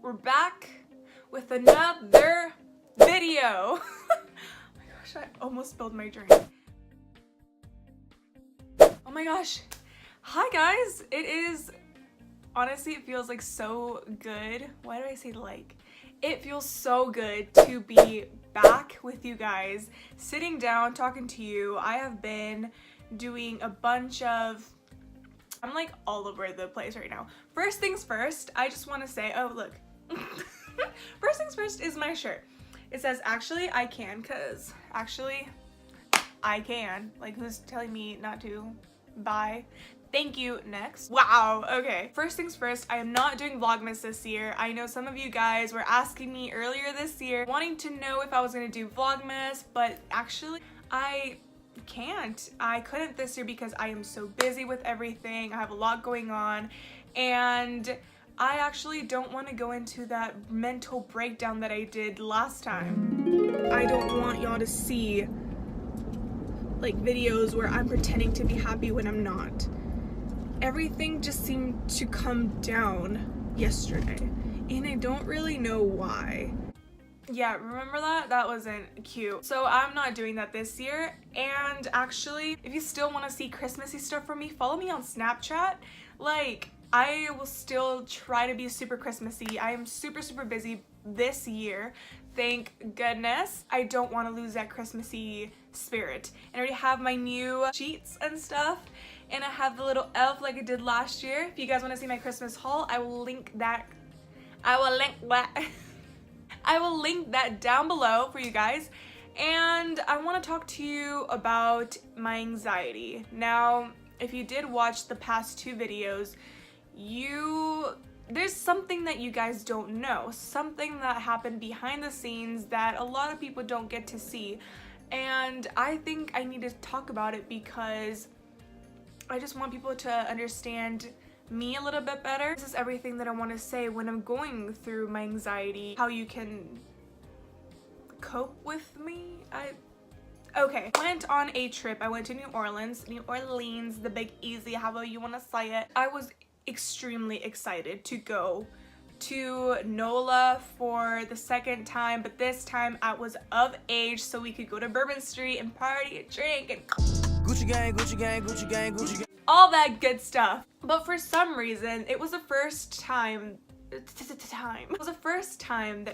we're back with another video. Oh my gosh, I almost spilled my drink. Oh my gosh. Hi guys, honestly, it feels like so good. Why do I say like? It feels so good to be back with you guys, sitting down, talking to you. I have been doing a bunch of, I'm like all over the place right now. First things first, I just want to say, oh look. First things first is my shirt. It says, actually I can, cause actually I can. Like, who's telling me not to? Bye. Thank you. Next. Wow. Okay. First things first, I am not doing Vlogmas this year. I know some of you guys were asking me earlier this year, wanting to know if I was gonna do Vlogmas, but actually I can't. I couldn't this year because I am so busy with everything. I have a lot going on, and I actually don't want to go into that mental breakdown that I did last time. I don't want y'all to see like videos where I'm pretending to be happy when I'm not. Everything just seemed to come down yesterday, and I don't really know why. Yeah, remember that? That wasn't cute. So I'm not doing that this year. And actually, if you still want to see Christmassy stuff from me, follow me on Snapchat. Like, I will still try to be super Christmassy. I am super busy this year. Thank goodness. I don't want to lose that Christmassy spirit. And I already have my new sheets and stuff. And I have the little elf like I did last year. If you guys want to see my Christmas haul, I will link that. I will link that down below for you guys. And I want to talk to you about my anxiety. Now, if you did watch the past two videos, there's something that you guys don't know, something that happened behind the scenes that a lot of people don't get to see. And I think I need to talk about it because I just want people to understand me a little bit better. This is everything that I want to say when I'm going through my anxiety, how you can cope with me. Okay, went on a trip. I went to New Orleans, the Big Easy, however you want to say it. I was extremely excited to go to NOLA for the second time, but this time I was of age so we could go to Bourbon Street and party and drink and Gucci gang, Gucci gang, Gucci gang, Gucci gang, all that good stuff. But for some reason, it was the first time that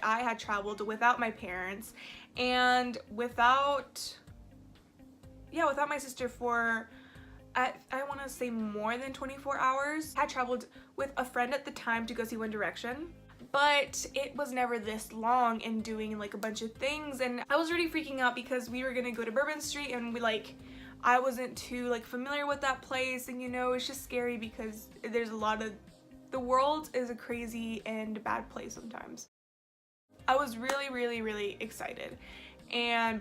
I had traveled without my parents and without my sister for I want to say more than 24 hours. I traveled with a friend at the time to go see One Direction, but it was never this long and doing like a bunch of things, and I was already freaking out because we were gonna go to Bourbon Street and I wasn't too like familiar with that place, and you know, it's just scary because there's a lot of, the world is a crazy and bad place sometimes. I was really excited,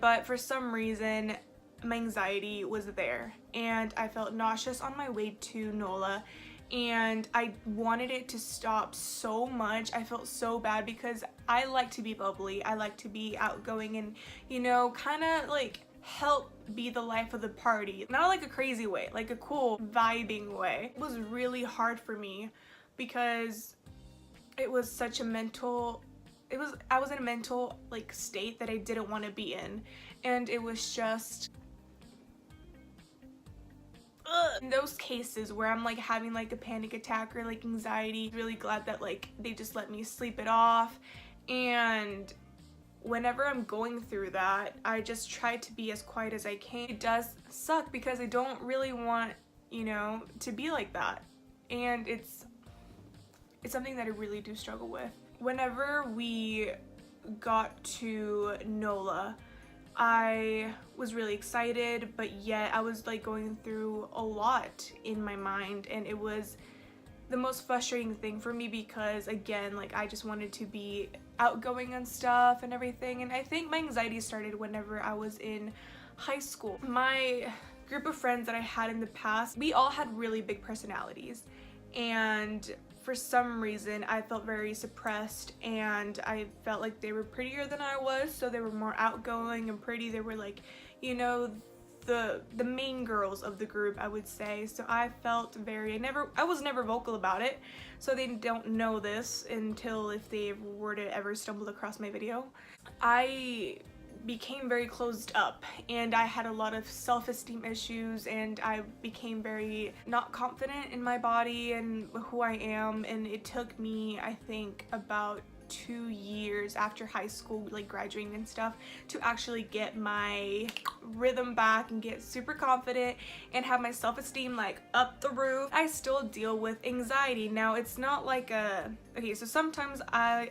but for some reason my anxiety was there and I felt nauseous on my way to NOLA, and I wanted it to stop so much. I felt so bad because I like to be bubbly, I like to be outgoing and, you know, kind of like help be the life of the party. Not like a crazy way, like a cool vibing way. It was really hard for me because it was such a mental, I was in a mental like state that I didn't want to be in, and it was just in those cases where I'm like having like a panic attack or like anxiety, really glad that like they just let me sleep it off. And whenever I'm going through that, I just try to be as quiet as I can. It does suck because I don't really want, you know, to be like that, and it's something that I really do struggle with. Whenever we got to NOLA, I was really excited, but yet I was like going through a lot in my mind, and it was the most frustrating thing for me because, again, like I just wanted to be outgoing and stuff and everything. And I think my anxiety started whenever I was in high school. My group of friends that I had in the past, we all had really big personalities, and for some reason I felt very suppressed, and I felt like they were prettier than I was, so they were more outgoing and pretty. They were like, you know, the main girls of the group, I would say. So I felt I was never vocal about it, so they don't know this until if they were to ever stumble across my video. I became very closed up, and I had a lot of self-esteem issues, and I became very not confident in my body and who I am, and it took me, I think, about 2 years after high school, like graduating and stuff, to actually get my rhythm back and get super confident and have my self-esteem like up the roof. I still deal with anxiety. Now, it's not like okay, so sometimes I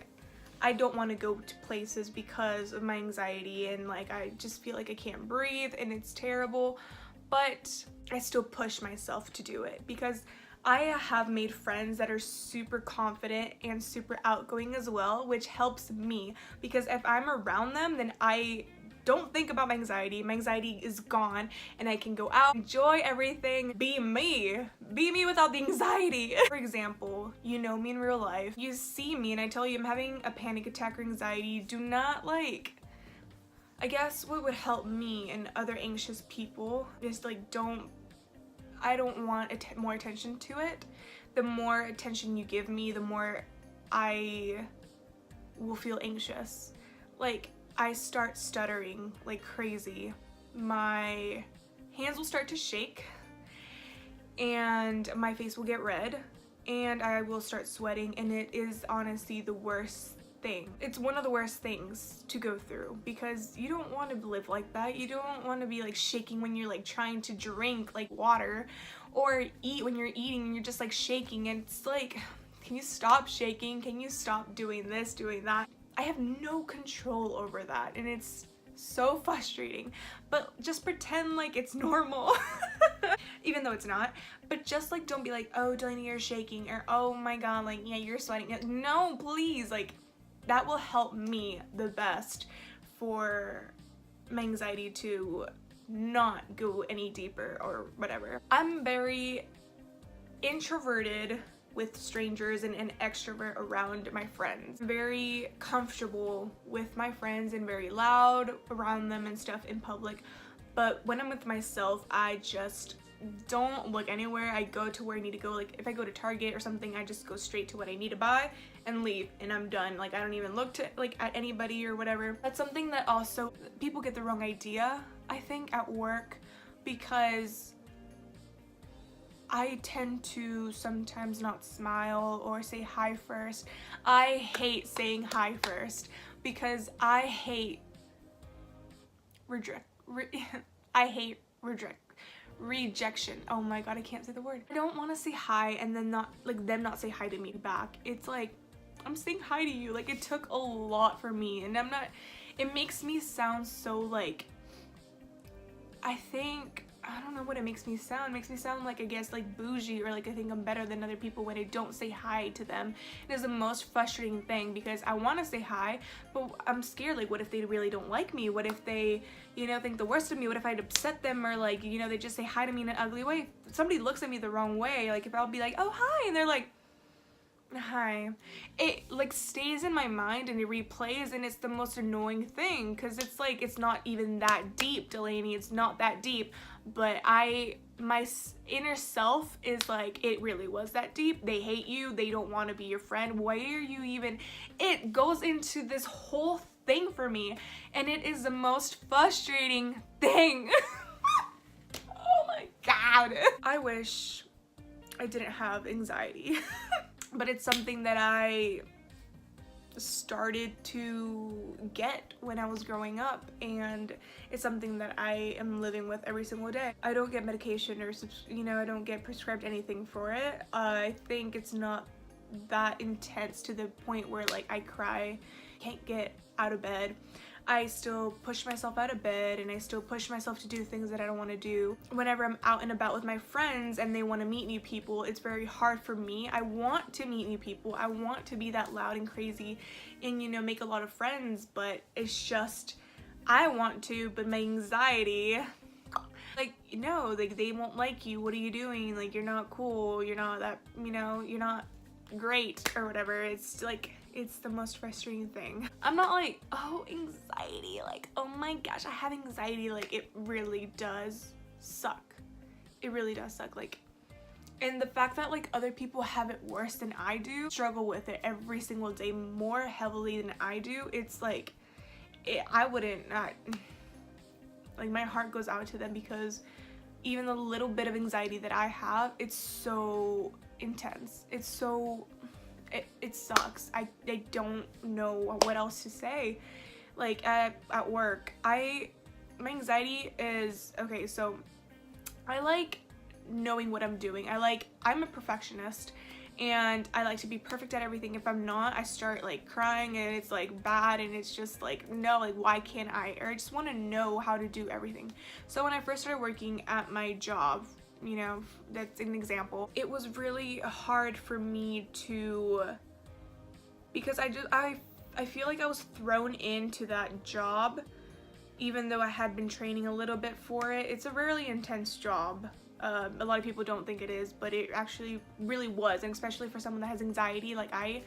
don't want to go to places because of my anxiety, and like I just feel like I can't breathe and it's terrible, but I still push myself to do it because I have made friends that are super confident and super outgoing as well, which helps me because if I'm around them, then I don't think about my anxiety. My anxiety is gone and I can go out, enjoy everything, be me without the anxiety. For example, you know me in real life, you see me and I tell you I'm having a panic attack or anxiety, do not like, I guess what would help me and other anxious people is like I don't want more attention to it. The more attention you give me, the more I will feel anxious. Like, I start stuttering like crazy. My hands will start to shake and my face will get red and I will start sweating, and it is honestly the worst thing. It's one of the worst things to go through because you don't want to live like that. You don't want to be like shaking when you're like trying to drink like water, or eat when you're eating and you're just like shaking, and it's like, can you stop shaking? Can you stop doing this, doing that? I have no control over that, and it's so frustrating. But just pretend like it's normal. Even though it's not. But just like don't be like, oh Delaney, you're shaking, or oh my god, like yeah, you're sweating. No, please, like that will help me the best for my anxiety to not go any deeper or whatever. I'm very introverted with strangers and an extrovert around my friends. Very comfortable with my friends and very loud around them and stuff in public. But when I'm with myself, I just don't look anywhere. I go to where I need to go. Like if I go to Target or something, I just go straight to what I need to buy and leave, and I'm done. Like I don't even look to like at anybody or whatever. That's something that also people get the wrong idea, I think, at work, because I tend to sometimes not smile or say hi first. I hate saying hi first because I hate rejection. Oh my god, I can't say the word. I don't want to say hi and then not like them not say hi to me back. It's like, I'm saying hi to you. Like it took a lot for me, and it makes me sound so like, I don't know what it makes me sound. It makes me sound like, I guess, like bougie, or like I think I'm better than other people when I don't say hi to them. It is the most frustrating thing because I want to say hi, but I'm scared. Like, what if they really don't like me? What if they, you know, think the worst of me? What if I'd upset them, or like, you know, they just say hi to me in an ugly way? If somebody looks at me the wrong way, like if I'll be like, oh hi, and they're like, hi, it like stays in my mind and it replays, and it's the most annoying thing because it's like, it's not even that deep, Delaney. It's not that deep, but my inner self is like, it really was that deep. They hate you. They don't want to be your friend. Why are you even? It goes into this whole thing for me, and it is the most frustrating thing. Oh my god. I wish I didn't have anxiety. But it's something that I started to get when I was growing up, and it's something that I am living with every single day. I don't get medication or, you know, I don't get prescribed anything for it. I think it's not that intense to the point where like I cry, can't get out of bed. I still push myself out of bed, and I still push myself to do things that I don't want to do. Whenever I'm out and about with my friends and they want to meet new people, it's very hard for me. I want to meet new people. I want to be that loud and crazy and, you know, make a lot of friends, but it's just, I want to, but my anxiety, like, no, like they won't like you. What are you doing? Like, you're not cool. You're not that, you know, you're not great or whatever. It's like, it's the most frustrating thing. I'm not like, oh, anxiety, like, oh my gosh, I have anxiety. Like, it really does suck. It really does suck. Like, and the fact that like other people have it worse than I do, struggle with it every single day more heavily than I do, it's like, I wouldn't not, like, my heart goes out to them, because even the little bit of anxiety that I have, it's so intense. It's so, it sucks. I don't know what else to say. Like, at work, my anxiety is, okay, so I like knowing what I'm doing. I'm a perfectionist, and I like to be perfect at everything. If I'm not, I start like crying, and it's like bad, and it's just like, no, like, why can't I? Or I just want to know how to do everything. So when I first started working at my job, you know, that's an example, it was really hard for me to, because I feel like I was thrown into that job, even though I had been training a little bit for it. It's a really intense job. A lot of people don't think it is, but it actually really was, and especially for someone that has anxiety like I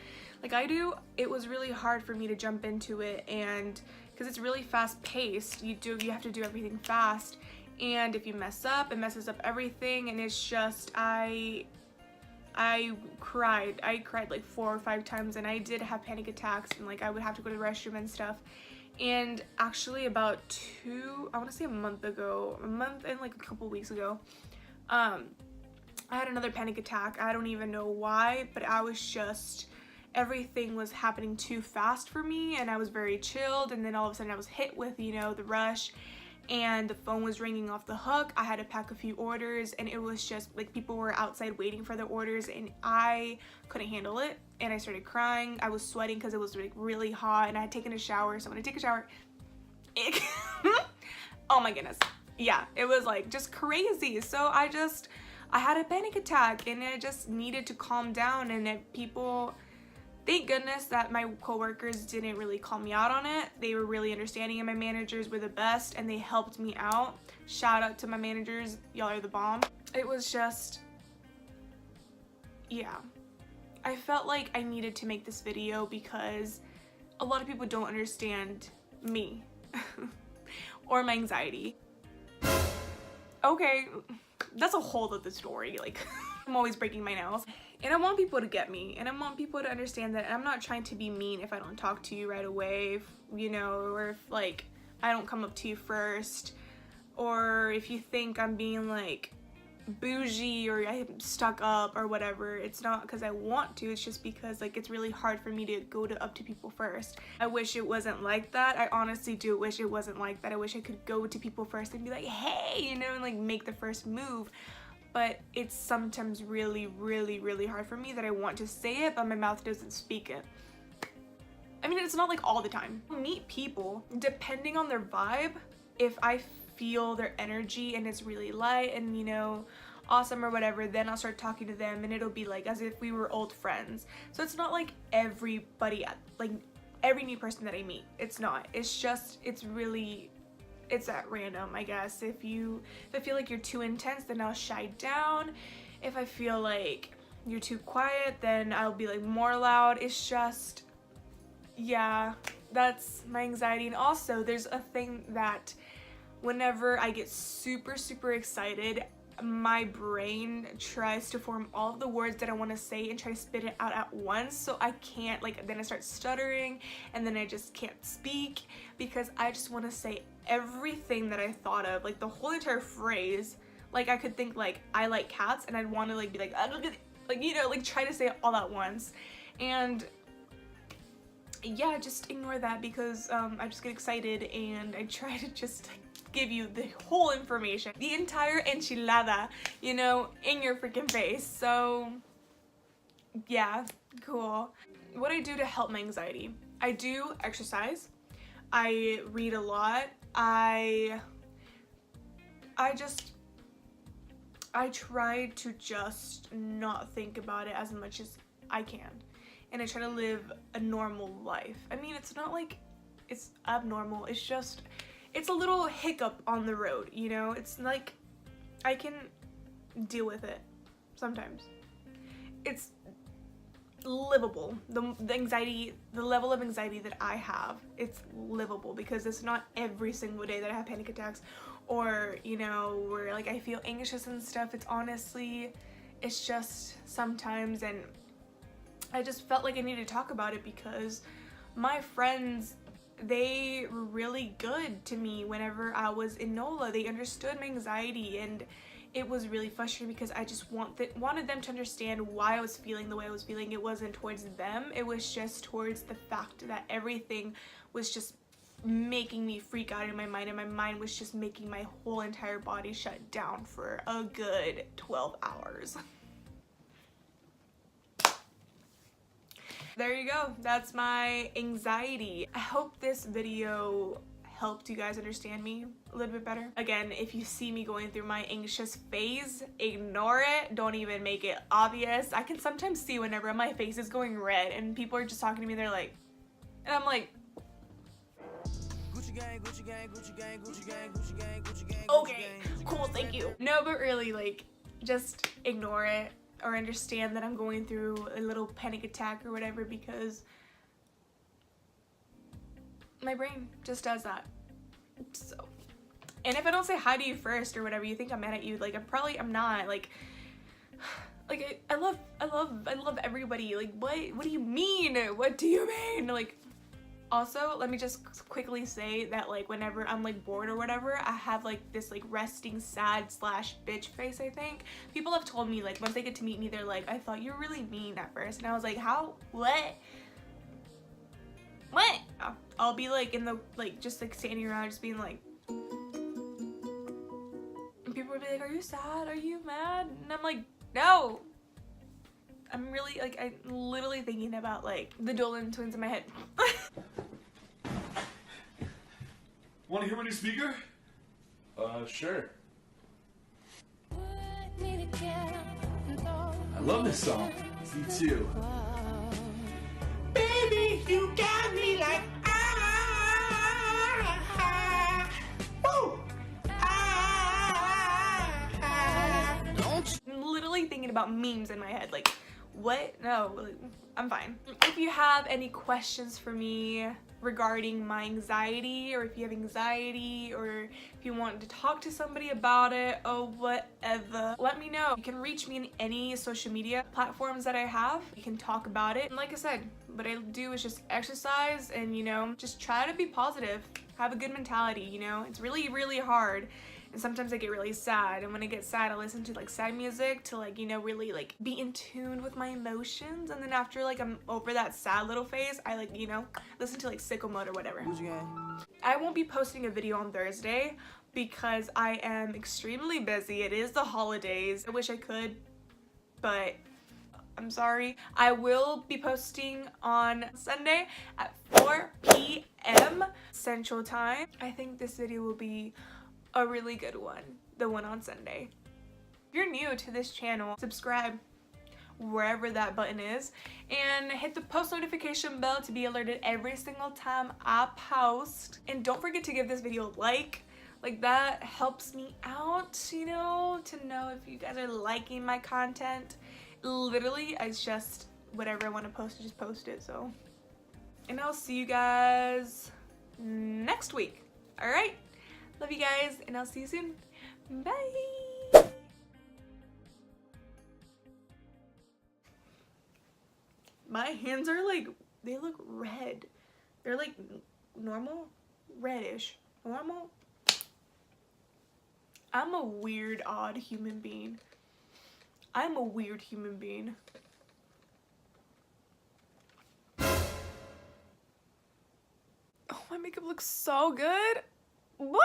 do, it was really hard for me to jump into it, and because it's really fast paced, you have to do everything fast, and if you mess up, it messes up everything, and it's just, I cried like 4 or 5 times, and I did have panic attacks, and like I would have to go to the restroom and stuff. And actually about I want to say a month and like a couple weeks ago, I had another panic attack. I don't even know why, but I was just, everything was happening too fast for me, and I was very chilled, and then all of a sudden I was hit with, you know, the rush, and the phone was ringing off the hook. I had to pack a few orders, and it was just like people were outside waiting for their orders, and I couldn't handle it, and I started crying. I was sweating because it was like really hot, and I had taken a shower. So when I take a shower, oh my goodness, yeah, it was like just crazy. So I had a panic attack, and I just needed to calm down. And people, thank goodness that my coworkers didn't really call me out on it. They were really understanding, and my managers were the best, and they helped me out. Shout out to my managers, y'all are the bomb. It was just, yeah, I felt like I needed to make this video because a lot of people don't understand me or my anxiety. Okay, that's a whole other story. Like, I'm always breaking my nails, and I want people to get me, and I want people to understand that I'm not trying to be mean if I don't talk to you right away, you know, or if like I don't come up to you first, or if you think I'm being like bougie or I'm stuck up or whatever. It's not because I want to, it's just because like it's really hard for me to go up to people first. I wish it wasn't like that. I honestly do wish it wasn't like that. I wish I could go to people first and be like, hey, you know, and like make the first move. But it's sometimes really, really, really hard for me that I want to say it, but my mouth doesn't speak it. I mean, it's not like all the time. I meet people, depending on their vibe, if I feel their energy and it's really light and, you know, awesome or whatever, then I'll start talking to them, and it'll be like as if we were old friends. So it's not like everybody, like every new person that I meet, it's not. It's just, it's at random, I guess. If I feel like you're too intense, then I'll shy down. If I feel like you're too quiet, then I'll be like more loud. It's just, yeah, that's my anxiety. And also there's a thing that whenever I get super, super excited, my brain tries to form all of the words that I want to say and try to spit it out at once, so I can't, like, then I start stuttering, and then I just can't speak because I just want to say everything that I thought of, like the whole entire phrase. Like, I could think like I like cats, and I'd want to like be like, you know, like try to say it all at once. And yeah, just ignore that because I just get excited and I try to just give you the whole information, the entire enchilada, you know, in your freaking face. So yeah, cool. What I do to help my anxiety: I do exercise, I read a lot, I try to just not think about it as much as I can, and I try to live a normal life. I mean, it's not like it's abnormal, it's just, it's a little hiccup on the road, you know? It's like, I can deal with it sometimes. livable. The anxiety, the level of anxiety that I have, it's livable because it's not every single day that I have panic attacks or, you know, where like I feel anxious and stuff. It's honestly, it's just sometimes, and I just felt like I needed to talk about it because my friends, they were really good to me whenever I was in NOLA. They understood my anxiety, and it was really frustrating because I just wanted them to understand why I was feeling the way I was feeling. It wasn't towards them, it was just towards the fact that everything was just making me freak out in my mind, and my mind was just making my whole entire body shut down for a good 12 hours. There you go, that's my anxiety. I hope this video helped you guys understand me a little bit better. Again, if you see me going through my anxious phase, ignore it. Don't even make it obvious. I can sometimes see whenever my face is going red and people are just talking to me, they're like, and I'm like, Gucci gang, Gucci gang, Gucci gang, Gucci gang, Gucci gang, Gucci gang. Okay, cool, thank you. No, but really, like, just ignore it or understand that I'm going through a little panic attack or whatever, because my brain just does that. So, and if I don't say hi to you first or whatever, you think I'm mad at you. Like, I'm not. Like I love everybody. Like, what do you mean? What do you mean? Like, also, let me just quickly say that, like, whenever I'm like bored or whatever, I have like this like resting sad / bitch face, I think. People have told me, like, once they get to meet me, they're like, I thought you were really mean at first. And I was like, how? What? I'll be like in the, like, just like standing around just being like, and people would be like, are you sad? Are you mad? And I'm like, no. I'm really, like, I'm literally thinking about like the Dolan twins in my head. Want to hear my new speaker? Sure. I love this song. Me too. Baby, you got me like woo. I'm literally thinking about memes in my head. Like, what? No, I'm fine. If you have any questions for me regarding my anxiety, or if you have anxiety, or if you want to talk to somebody about it, or whatever, let me know. You can reach me in any social media platforms that I have. You can talk about it. And like I said, what I do is just exercise and, you know, just try to be positive. Have a good mentality, you know? It's really, really hard. And sometimes I get really sad, and when I get sad, I listen to like sad music to, like, you know, really like be in tune with my emotions. And then after like I'm over that sad little phase, I, like, you know, listen to like Sicko Mode or whatever. I won't be posting a video on Thursday because I am extremely busy. It is the holidays. I wish I could, but I'm sorry. I will be posting on Sunday at 4 p.m. Central Time. I think this video will be a really good one, the one on Sunday. If you're new to this channel, subscribe wherever that button is and hit the post notification bell to be alerted every single time I post. And don't forget to give this video a like that helps me out, you know, to know if you guys are liking my content. Literally, it's just whatever I want to post, I just post it. So, and I'll see you guys next week. All right, love you guys, and I'll see you soon. Bye. My hands are like, they look red. They're like normal, reddish, normal. I'm a weird, odd human being. I'm a weird human being. Oh, my makeup looks so good. What?